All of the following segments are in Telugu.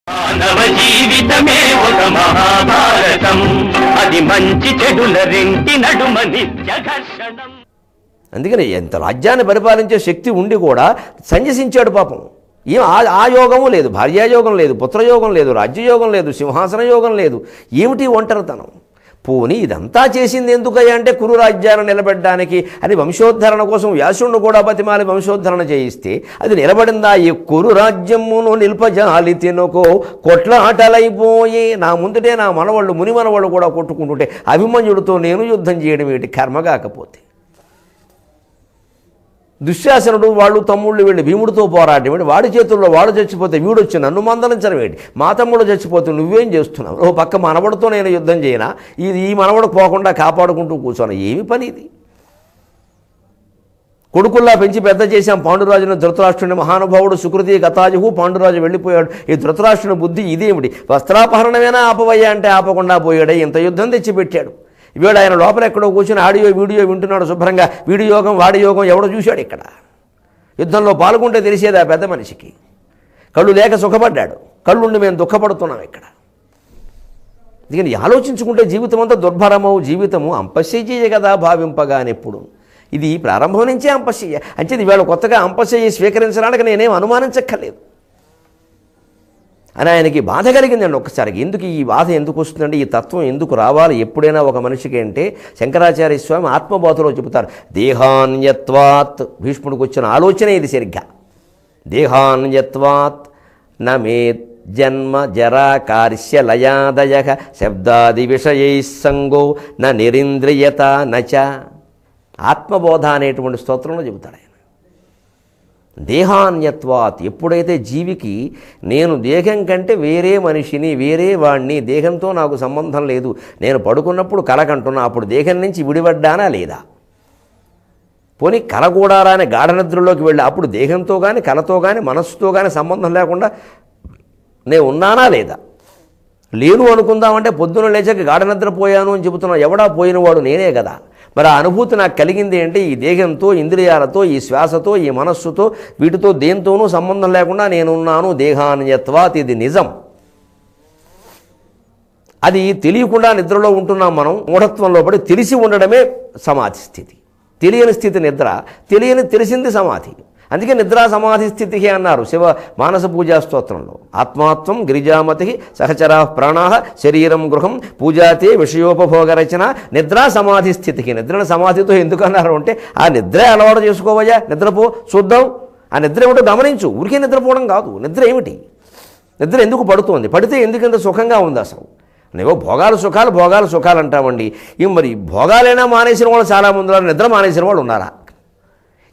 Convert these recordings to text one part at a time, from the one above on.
మానవ జీవితమే ఒక మహాభారతం, అది మంచి చెడుల రెంటి నడుమ నిత్య ఘర్షణం. అందుకని ఎంత రాజ్యాన్ని పరిపాలించే శక్తి ఉండి కూడా సన్యసించాడు పాపం. ఏం ఆ యోగము లేదు, భార్యాయోగం లేదు, పుత్రయోగం లేదు, రాజ్యయోగం లేదు, సింహాసన యోగం లేదు. ఏమిటి ఒంటరితనం? పోనీ ఇదంతా చేసింది ఎందుకయ్యా అంటే కురు రాజ్యాన్ని నిలబెట్టడానికి అని వంశోద్ధరణ కోసం వ్యాసుడిని కూడా బతిమాలి వంశోద్ధరణ చేయిస్తే అది నిలబడిందా? ఈ కురు రాజ్యమును నిల్పజాలి తినుకో కొట్లాటలైపోయి నా ముందుటే నా మనవాళ్ళు ముని మనవాళ్ళు కూడా కొట్టుకుంటుంటే అభిమన్యుడితో నేను యుద్ధం చేయడం ఏంటి కర్మ కాకపోతే? దుశ్శాసనుడు వాళ్ళు తమ్ముళ్ళు వెళ్ళి భీముడితో పోరాటం ఏంటి? వాడి చేతుల్లో వాడు చచ్చిపోతే వీడొచ్చి నన్ను మందలించడం ఏంటి? మా తమ్ముడు చచ్చిపోతే నువ్వేం చేస్తున్నావు? ఓ పక్క మనవడితో నేను యుద్ధం చేయనా? ఈ మనవడు పోకుండా కాపాడుకుంటూ కూర్చోను. ఏమి పని ఇది? కొడుకుల్లా పెంచి పెద్ద చేశాం పాండురాజును, ధృతరాష్ట్రుని మహానుభావుడు సుకృతి గతాజుహు పాండురాజు వెళ్ళిపోయాడు. ఈ ధృతరాష్ట్రుని బుద్ధి ఇదేమిటి? వస్త్రాపహరణమేనా ఆపవయ్యా అంటే ఆపకుండా పోయాడే. ఇంత యుద్ధం తెచ్చిపెట్టాడు. ఇవాడు ఆయన లోపల ఎక్కడో కూర్చొని ఆడియో వీడియో వింటున్నాడు శుభ్రంగా. వీడి యోగం వాడి యోగం ఎవడో చూశాడు. ఇక్కడ యుద్ధంలో పాల్గొంటే తెలిసేది ఆ పెద్ద మనిషికి. కళ్ళు లేక సుఖపడ్డాడు, కళ్ళుండి మేము దుఃఖపడుతున్నాం ఇక్కడ. అందుకని ఆలోచించుకుంటే జీవితం అంతా దుర్భరమవు. జీవితము అంపశయ్య కదా భావింపగానెప్పుడు. ఇది ప్రారంభం నుంచే అంపశయ్య. అంచేది ఇవాళ కొత్తగా అంపశయ్య స్వీకరించడానికి నేనేం అనుమానించక్కర్లేదు అని ఆయనకి బాధ కలిగిందండి ఒక్కసారికి. ఎందుకు ఈ బాధ ఎందుకు వస్తుందండి? ఈ తత్వం ఎందుకు రావాలి ఎప్పుడైనా ఒక మనిషికి అంటే శంకరాచార్య స్వామి ఆత్మబోధలో చెబుతారు. దేహాన్యత్వాత్, భీష్ముడికి వచ్చిన ఆలోచన ఇది సరిగ్గా. దేహాన్యత్వాత్ నమే జన్మ జరా కార్య లయాదయ శబ్దాది విషయై సంగో న నిరింద్రియత నచ. ఆత్మబోధ అనేటువంటి స్తోత్రంలో చెబుతాడు ఆయన. దేహాన్యత్వాత్, ఎప్పుడైతే జీవికి నేను దేహం కంటే వేరే మనిషిని, వేరే వాణ్ణి, దేహంతో నాకు సంబంధం లేదు, నేను పడుకున్నప్పుడు కలకంటున్నా, అప్పుడు దేహం నుంచి విడిపడ్డానా లేదా? పోనీ కల కూడా రాని గాఢ నిద్రలోకి వెళ్ళి అప్పుడు దేహంతో కానీ కలతో కానీ మనస్సుతో కానీ సంబంధం లేకుండా నేను ఉన్నానా లేదా? లేను అనుకుందామంటే పొద్దున లేచాక గాఢ నిద్రపోయాను అని చెబుతున్నా. ఎవడా పోయినవాడు నేనే కదా. మరి ఆ అనుభూతి నాకు కలిగింది అంటే ఈ దేహంతో, ఇంద్రియాలతో, ఈ శ్వాసతో, ఈ మనస్సుతో, వీటితో దేంతోనూ సంబంధం లేకుండా నేనున్నాను. దేహాన్యత్వాత్, ఇది నిజం. అది తెలియకుండా నిద్రలో ఉంటున్నాం మనం. మూఢత్వంలో పడి తెలిసి ఉండడమే సమాధి స్థితి. తెలియని స్థితి నిద్ర, తెలిసింది సమాధి. అందుకే నిద్రా సమాధి స్థితి అన్నారు శివ మానస పూజా స్తోత్రంలో. ఆత్మాత్వం గిరిజామతి సహచరా ప్రాణా శరీరం గృహం పూజాతే విషయోపభోగ రచన నిద్రా సమాధి స్థితికి. నిద్రను సమాధితో ఎందుకన్నారు అంటే ఆ నిద్రే అలవాటు చేసుకోవయ్యా, నిద్రపో చూద్దాం. ఆ నిద్ర ఏమిటో గమనించు. ఊరికే నిద్రపోవడం కాదు. నిద్ర ఏమిటి? నిద్ర ఎందుకు పడుతోంది? పడితే ఎందుకు ఇంత సుఖంగా ఉంది అసలు? నేవో భోగాలు సుఖాలు అంటామండి. మరి భోగాలైనా మానేసిన వాళ్ళు చాలామంది ఉన్నారు, నిద్ర మానేసిన వాళ్ళు ఉన్నారా?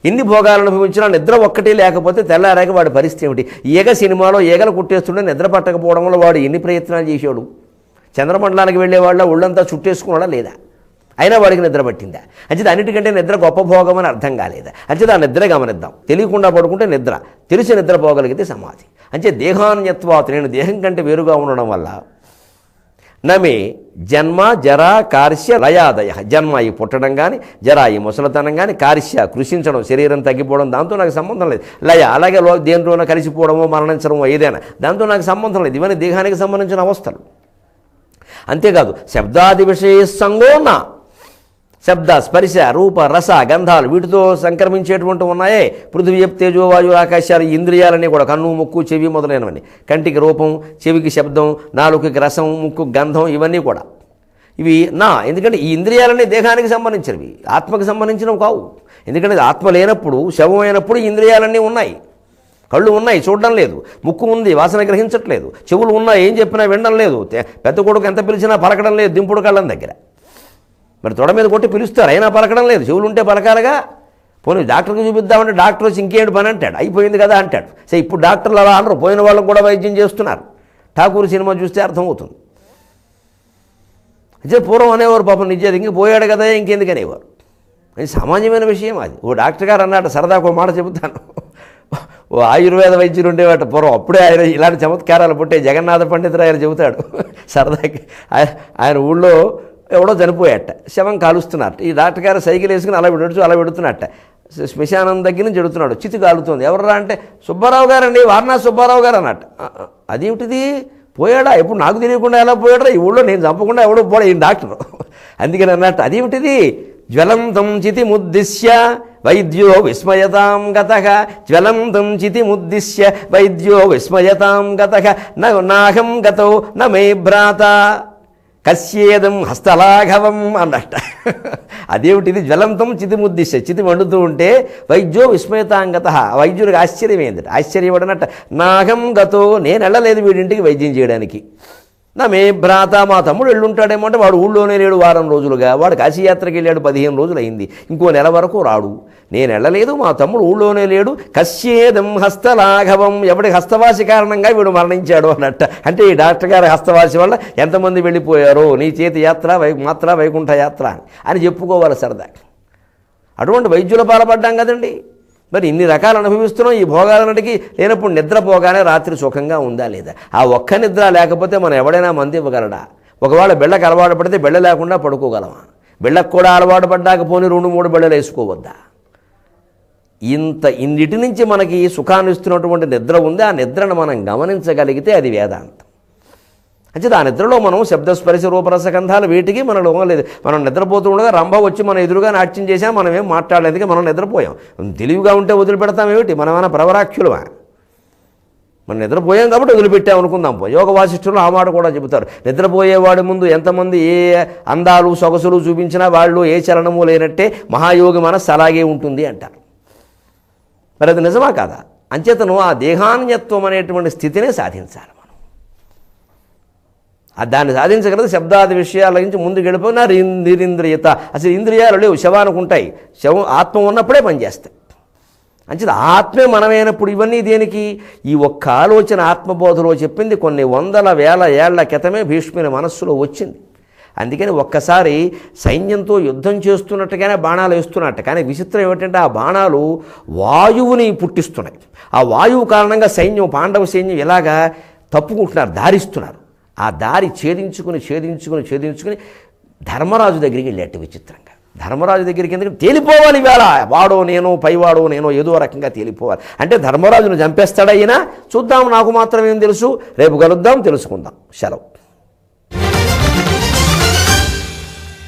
ఎన్ని భోగాలను అనుభవించినా నిద్ర ఒక్కటే లేకపోతే తెల్లారాక వాడి పరిస్థితి ఏమిటి? ఈగ సినిమాలో ఈగలు కుట్టేస్తుంటే నిద్ర పట్టకపోవడం వల్ల వాడు ఎన్ని ప్రయత్నాలు చేశాడు? చంద్రమండలానికి వెళ్ళేవాళ్ళ ఒళ్ళంతా చుట్టేసుకున్నాడా లేదా? అయినా వాడికి నిద్ర పట్టిందా? అంచేది అన్నిటికంటే నిద్ర గొప్ప భోగం అని అర్థం కాలేదా? అంచేది ఆ నిద్ర గమనిద్దాం. తెలియకుండా పడుకుంటే నిద్ర, తెలిసి నిద్రపోగలిగితే సమాధి. అంటే దేహాన్యత్వాత్, నేను దేహం కంటే వేరుగా ఉండడం వల్ల నమే జన్మ జరా కార్య లయాదయ. జన్మ ఈ పుట్టడం కానీ, జరా ఈ ముసలితనం కానీ, కార్య కృషించడం, శరీరం తగ్గిపోవడం, దాంతో నాకు సంబంధం లేదు. లయ అలాగే దేంట్లోనో కలిసిపోవడమో మరణించడమో ఏదైనా దాంతో నాకు సంబంధం లేదు. ఇవన్నీ దేహానికి సంబంధించిన అవస్థలు. అంతేకాదు శబ్దాది విషయ సంగోన, శబ్ద స్పర్శ రూప రస గంధాలు వీటితో సంక్రమించేటువంటి ఉన్నాయే పృథివీ తేజో వాయు ఆకాశాలు, ఇంద్రియాలన్నీ కూడా కన్ను ముక్కు చెవి మొదలైనవన్నీ. కంటికి రూపం, చెవికి శబ్దం, నాలుకకి రసం, ముక్కు గంధం, ఇవన్నీ కూడా ఇవి ఎందుకంటే ఈ ఇంద్రియాలన్నీ దేహానికి సంబంధించినవి, ఆత్మకు సంబంధించినవి కావు. ఎందుకంటే ఆత్మ లేనప్పుడు, శవమైనప్పుడు ఇంద్రియాలన్నీ ఉన్నాయి. కళ్ళు ఉన్నాయి, చూడడం లేదు. ముక్కు ఉంది, వాసన గ్రహించట్లేదు. చెవులు ఉన్నాయి, ఏం చెప్పినా వినడం లేదు. పెద్ద కొడుకు ఎంత పిలిచినా పలకడం లేదు దింపుడు కళ్ళం దగ్గర. మరి తొడ మీద కొట్టి పిలుస్తారు, అయినా పలకడం లేదు. చెవులు ఉంటే పలకాలుగా. పోనీ డాక్టర్కి చూపిద్దామంటే డాక్టర్ వచ్చి ఇంకేంటి పని అంటాడు, అయిపోయింది కదా అంటాడు. సరే ఇప్పుడు డాక్టర్లు అలా అనరు, పోయిన వాళ్ళకు కూడా వైద్యం చేస్తున్నారు. ఠాకూర్ సినిమా చూస్తే అర్థమవుతుంది. అయితే పూర్వం అనేవారు పాపం నిజేది ఇంక పోయాడు కదా ఇంకెందుకు అనేవారు. అది సామాన్యమైన విషయం. అది ఓ డాక్టర్ గారు అన్నాడు, సరదాకు ఒక మాట చెబుతాను. ఓ ఆయుర్వేద వైద్యులు ఉండేవాట పూర్వం. అప్పుడే ఆయన ఇలాంటి చమత్కారాలు పుట్టే జగన్నాథ పండితుడు ఆయన చెబుతాడు సరదాకి. ఆయన ఊళ్ళో ఎవడో చనిపోయాట, శవం కాలుస్తున్నట్ట. ఈ డాక్టర్ గారు సైకిల్ వేసుకుని అలా పెడుతున్నట్ట. శ్మశానం దగ్గర నుంచి చెడుతున్నాడు, చితి కాలుతుంది. ఎవర్రా అంటే సుబ్బారావు గారండి, వారణాసి సుబ్బారావు గారు అన్నట్టు. అదేమిటిది, పోయాడా? ఎప్పుడు నాకు తెలియకుండా ఎలా పోయాడా? ఈ ఊళ్ళో నేను చంపకుండా ఎవడో పోడా, ఈ డాక్టరు. అందుకని అన్నట్టు అదేమిటిది, జ్వలంతం చితిముద్దిశ్య వైద్యో విస్మయతాం గతః, జ్వలంతం చితిముద్దిశ్య వైద్యో విస్మయతాం గతః, నాహం గతో న మే భ్రాత కస్యేదం హస్తలాఘవం అన్నట్ట. అదేమిటిది, జ్వలంతం చితిముద్దిశ్య, చితి మండుతూ ఉంటే వైద్యో విస్మయతాంగత, వైద్యుడికి ఆశ్చర్యమైంది, ఆశ్చర్యపడినట్ట. నాగం గతో, నేను వెళ్ళలేదు వీడింటికి వైద్యం చేయడానికి. నా మే భ్రాత, మా తమ్ముడు వెళ్ళుంటాడేమో అంటే వాడు ఊళ్ళోనే లేడు వారం రోజులుగా, వాడు కాశీయాత్రకి వెళ్ళాడు 15 రోజులు అయింది, ఇంకో నెల వరకు రాడు. నేను వెళ్ళలేదు, మా తమ్ముడు ఊళ్ళోనే లేడు. కస్యేదం హస్తలాఘవం, ఎవడి హస్తవాసి కారణంగా వీడు మరణించాడు అన్నట్ట. అంటే ఈ డాక్టర్ గారి హస్తవాసి వల్ల ఎంతమంది వెళ్ళిపోయారో, నీ చేతి యాత్ర మాత్ర వైకుంఠ యాత్ర అని చెప్పుకోవాలి సరదా. అటువంటి వైద్యుల పాల్పడ్డాం కదండి. మరి ఇన్ని రకాలు అనుభవిస్తున్నాం, ఈ భోగాలన్నిటికీ లేనప్పుడు నిద్రపోగానే రాత్రి సుఖంగా ఉందా లేదా? ఆ ఒక్క నిద్ర లేకపోతే మనం ఎవడైనా మంది ఇవ్వగలడా? ఒకవేళ బిళ్ళకు అలవాటు పడితే బిళ్ళ లేకుండా పడుకోగలమా? బిళ్ళకు కూడా అలవాటు పడ్డాక పోనీ 2-3 బిళ్ళలు వేసుకోవద్దా? ఇన్నిటి నుంచి మనకి సుఖాన్ని ఇస్తున్నటువంటి నిద్ర ఉంది. ఆ నిద్రను మనం గమనించగలిగితే అది వేదాంతం. అంటే ఆ నిద్రలో మనం శబ్దస్పర్శ రూపరసగంధాలు వీటికి మనలో లేదు. మనం నిద్రపోతూ ఉండగా రంభ వచ్చి మన ఎదురుగా నాట్యం చేసాం, మనం ఏం మాట్లాడలేదు, మనం నిద్రపోయాం. తెలివిగా ఉంటే వదిలిపెడతామేమిటి? మనమైనా ప్రవరాక్షులమా? మనం నిద్రపోయాం కాబట్టి వదిలిపెట్టాం అనుకుందాం. యోగ వాసిష్ఠులు ఆ మాట కూడా చెబుతారు, నిద్రపోయేవాడి ముందు ఎంతమంది ఏ అందాలు సొగసులు చూపించినా వాళ్ళు ఏ చలనము లేనట్టే మహాయోగి మనస్సు అలాగే ఉంటుంది అంటారు. మరి అది నిజమా కాదా? అంచేతను ఆ దేహాన్యత్వం అనేటువంటి స్థితినే సాధించాలి. దాన్ని సాధించగలదు శబ్దాది విషయాల నుంచి ముందుకు వెళ్ళిపోయిన నిరింద్రియత. అసలు ఇంద్రియాలు లేవు, శవానికి ఉంటాయి. శవం ఆత్మ ఉన్నప్పుడే పనిచేస్తాయి. అంచేది ఆత్మే మనమైనప్పుడు ఇవన్నీ దేనికి? ఈ ఒక్క ఆలోచన ఆత్మబోధలో చెప్పింది కొన్ని వందల వేల ఏళ్ల క్రితమే భీష్ముని మనస్సులో వచ్చింది. అందుకని ఒక్కసారి సైన్యంతో యుద్ధం చేస్తున్నట్టుగానే బాణాలు వేస్తున్నట్టు. కానీ విచిత్రం ఏమిటంటే ఆ బాణాలు వాయువుని పుట్టిస్తున్నాయి. ఆ వాయువు కారణంగా సైన్యం, పాండవ సైన్యం ఇలాగా తప్పుకుంటున్నారు, దారిస్తున్నారు. ఆ దారి ఛేదించుకుని ధర్మరాజు దగ్గరికి వెళ్ళేట్టు విచిత్రంగా. ధర్మరాజు దగ్గరికి ఎందుకంటే తేలిపోవాలి, ఇవాళ వాడో నేనో పైవాడో నేనో ఏదో రకంగా తేలిపోవాలి. అంటే ధర్మరాజును చంపేస్తాడైనా చూద్దాం, నాకు మాత్రం ఏం తెలుసు, రేపు కలుద్దాం, తెలుసుకుందాం. సెలవు.